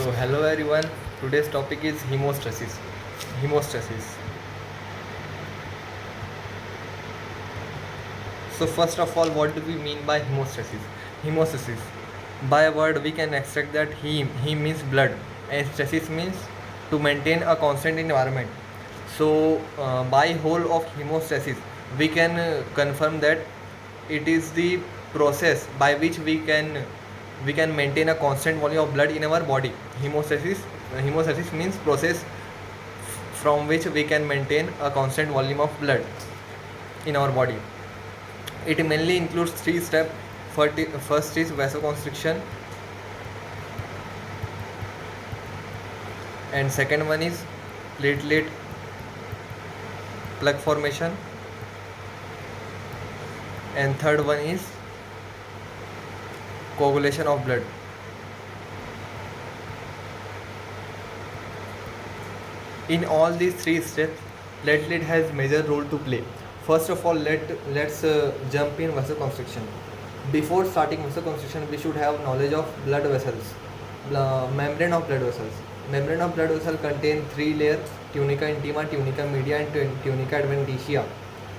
So hello everyone. Today's topic is hemostasis. Hemostasis. So first of all, what do we mean by hemostasis? Hemostasis. By a word, we can extract that he means blood, and stasis means to maintain a constant environment. So by whole of hemostasis, we can confirm that it is the process by which we can maintain a constant volume of blood in our body. Hemostasis means process from which we can maintain a constant volume of blood in our body. It mainly includes three steps. First is vasoconstriction, and second one is platelet plug formation, and third one is coagulation of blood. In all these three steps, platelet has major role to play. First of all, let's jump in vasoconstriction. Before starting vasoconstriction, we should have knowledge of blood vessels, membrane of blood vessels. Membrane of blood vessel contain three layers: tunica intima, tunica media, and tunica adventitia.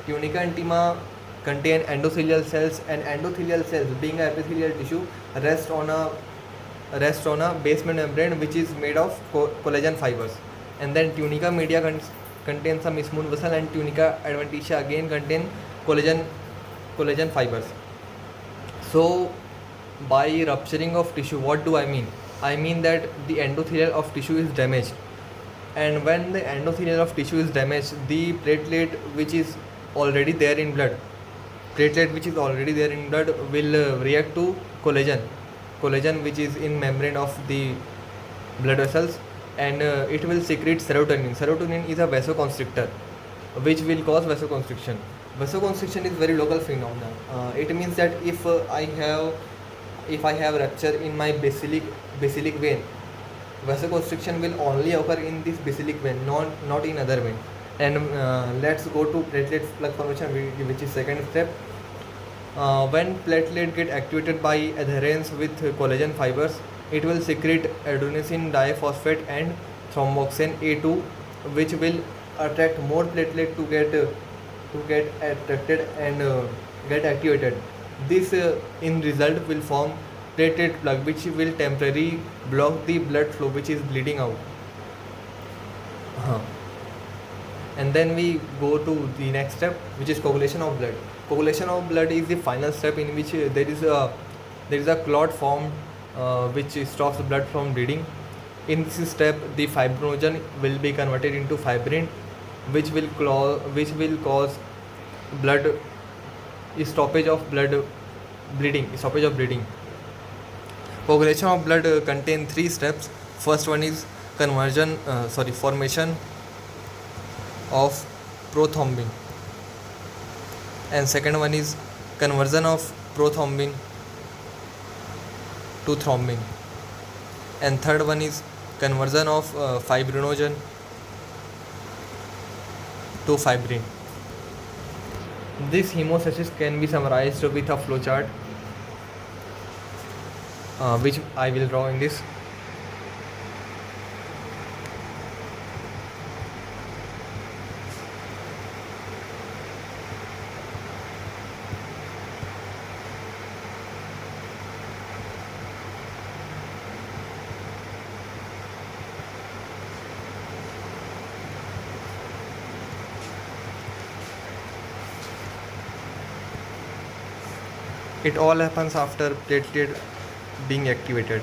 Tunica intima contain endothelial cells, and endothelial cells, being an epithelial tissue, rest on a basement membrane which is made of collagen fibers. And then tunica media contains some smooth vessel, and tunica adventitia again contain collagen fibers. So by rupturing of tissue, what do I mean? I mean that the endothelial of tissue is damaged, and when the endothelial of tissue is damaged, the platelet which is already there in blood will react to collagen which is in membrane of the blood vessels, and it will secrete serotonin. Serotonin is a vasoconstrictor which will cause vasoconstriction. Vasoconstriction is very local phenomenon. It means that if I have rupture in my basilic vein, vasoconstriction will only occur in this basilic vein, not in other vein. And let's go to platelet plug formation, which is second step. When platelet get activated by adherence with collagen fibers, it will secrete adenosine diphosphate and thromboxane A2, which will attract more platelet to get attracted and get activated. This in result will form platelet plug, which will temporarily block the blood flow which is bleeding out. And then we go to the next step, which is coagulation of blood. Coagulation of blood is the final step in which there is a clot formed which stops the blood from bleeding. In this step, the fibrinogen will be converted into fibrin, which will cause blood stoppage of bleeding. Coagulation of blood contain three steps. First one is formation of prothrombin, and second one is conversion of prothrombin to thrombin, and third one is conversion of fibrinogen to fibrin. This hemostasis can be summarized with a flowchart, which I will draw in this. It all happens after platelet being activated.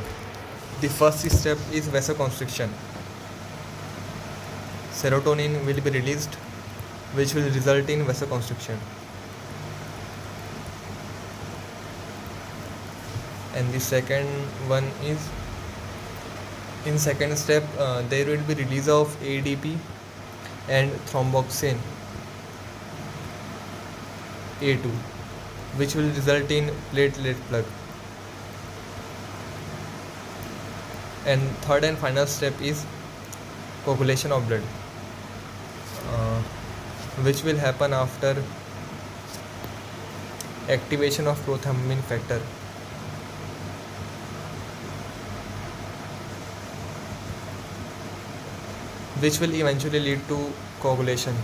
The first step is vasoconstriction. Serotonin will be released, which will result in vasoconstriction. And the second one is, in second step, there will be release of ADP and thromboxane A2, which will result in platelet plug. And third and final step is coagulation of blood, which will happen after activation of prothrombin factor. which will eventually lead to coagulation.